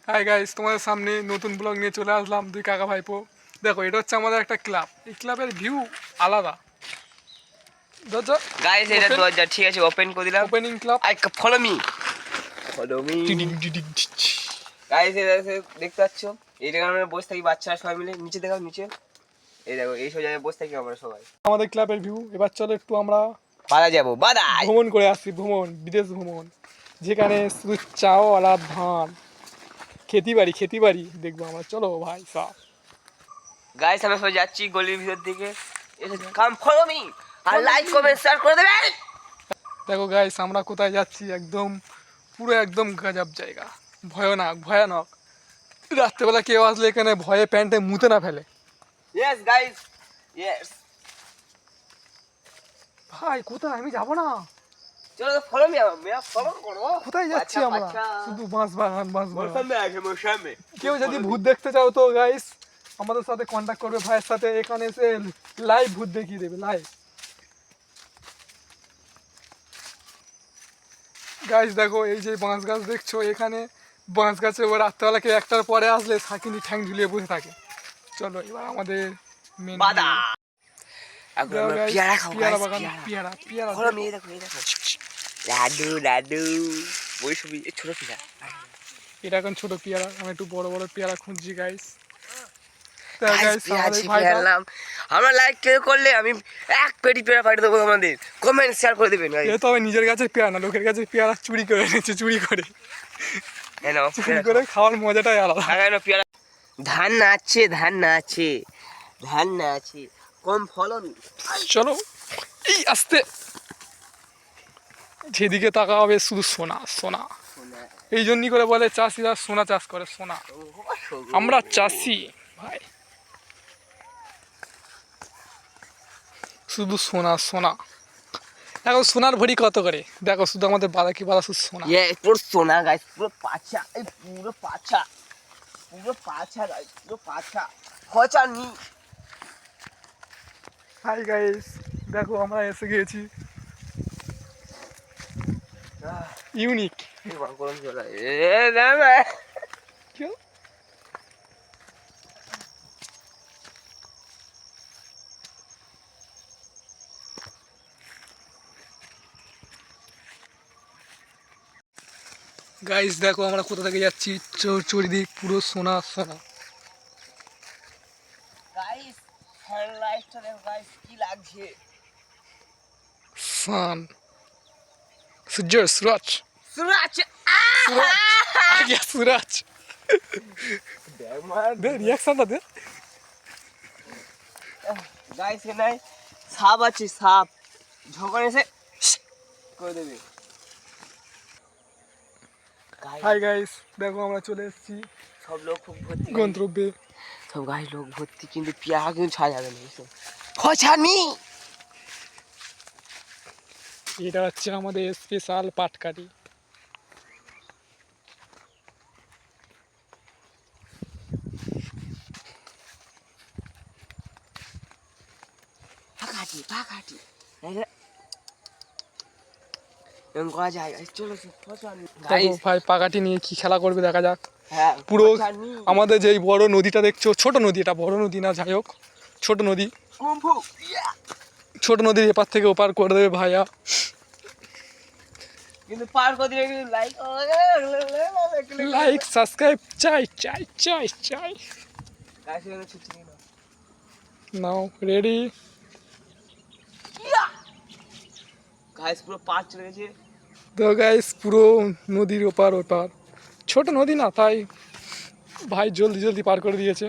Hi guys, তোমাদের সামনে নতুন ব্লগ নিয়ে চলে আসলাম দুই কাকা ভাইপো। দেখো, এটা হচ্ছে আমাদের একটা ক্লাব। এই ক্লাবের ভিউ আলাদা। গাইস এটা দরজা ঠিক আছে, ওপেন করে দিলাম। Opening club. I follow me guys, এটা দেখতে পাচ্ছ, এই জায়গায় আমরা বসে থাকি বাচ্চারা সবাই মিলে। নিচে দেখাও, নিচে এই দেখো, এই সব জায়গায় বসে থাকি আমরা সবাই। আমাদের ক্লাবের ভিউ। এবার চলো একটু আমরা বাদা যাবো, বাদাই ভ্রমণ করে আসি। ভ্রমণ, বিদেশ ভ্রমণ, যেখানে শুধু চাওয়ালা ধান, খেতি বাড়ি দেখবো আমরা। চলো ভাই সাহ। গাইস আমরা সবাই যাচ্ছি গলির ভিতর দিকে। কাম ফলো মি আর লাইক কমেন্ট শেয়ার করে দেবেন। দেখো গাইস, আমরা কোথায় যাচ্ছি, একদম পুরো একদম গজব জায়গা। ভয়ানক। রাত্রেবেলা কেউ আসলে এখানে ভয়ে প্যান্টে মুতে না ফেলে। Yes guys, yes. ভাই কোথায়? আমি যাবো না। চলো ফলো মি, মেরা ফলো করো। কোথায় যাচ্ছি আমরা? শুধু বাঁশ বাগান। মৌসুমে কেউ যদি ভূত দেখতে চাও তো গাইস আমাদের সাথে কন্ট্যাক্ট করবে, ভাইয়ের সাথে। এখানে এসে লাইভ ভূত দেখিয়ে দেবে, লাইভ। গাইস দেখো, এই যে বাঁশ গাছ দেখছো, এখানে বাঁশ গাছে ও রাত্রেবেলা কেউ একটার পরে আসলে সাকিনি ঠ্যাং ঝুলিয়ে বসে থাকে। চলো এবার আমাদের মেন বাদা। এখন আমরা পেয়ারা খাবো পেয়ারা গাইস, বাগান। পেয়ারা ফলো মি, দেখো এই দেখো, লাড্ডু বৈশবি, এই ছোট পেয়ারা। এটা এখন ছোট পেয়ারা। আমি একটু বড় বড় পেয়ারা খুঁজছি গাইস। আমরা লাইক করলে আমি এক পেটি পেয়ারা পাঠিয়ে দেবো আমাদের। কমেন্ট শেয়ার করে দেবেন গাইস। এ তো আমি নিজের গাছের পেয়ারা না, লোকের গাছের পেয়ারা চুরি করে এনেছে। চুরি করে খাওয়ার মজাটাই আলাদা। পেয়ারা ধান না আছে কম ফলন। চলো এই আস্তে, যেদিকে তাকা হবে শুধু সোনা। এই জন্যই করে বলে চাষিরা সোনা চাষ করে। সোনা, আমরা চাষি ভাই, শুধু সোনা। দেখো সোনার ভরি কত করে, দেখো শুধু আমাদের বাদাকি বাদা শুধু সোনা। পুরো সোনা গাইস, পুরো পাছা, এই পুরো পাছা গাইস, পুরো পাছা খচা নি। হাই গাইস, দেখো আমরা এসে গিয়েছি ইউনিক। কেউ গাইস দেখো আমরা কোথা থেকে যাচ্ছি, চারিদিক পুরো সোনা। গাইস সানলাইটটা দেখো গাইস, কি লাগছে। সান, सूरज आ गया सूरज। दे रिएक्शन दे গাইস। এখানে সাপ আছে, সাপ যখন এসে করে দেবে। হাই গাইস, দেখো আমরা চলে এসেছি সব লোক খুব ভর্তি গন্তব্যে। সব গাইস লোক ভর্তি, কিন্তু পেয়ারা কিন্তু ছাড়া যাবে না। খচানি, এটা হচ্ছে আমাদের স্পেশাল পাটকাঠি। পাকাটি এরকম করা যায়। চলো ভাই পাকাটি নিয়ে কি খেলা করবে দেখা যাক। হ্যাঁ, পুরো আমাদের যেই বড় নদীটা দেখছো, ছোট নদী, এটা বড় নদী না, যাই হোক ছোট নদী। ছোট নদীর এপার থেকে ওপার করে দেবে ভাইয়া। কিন্তু পার করে দিলে লাইক সাবস্ক্রাইব চাই। নাও রেডি গাইস, পুরো পার চলে গেছে। তো গাইস পুরো নদীর ওপার। ছোট নদী না, তাই ভাই জলদি পার করে দিয়েছে।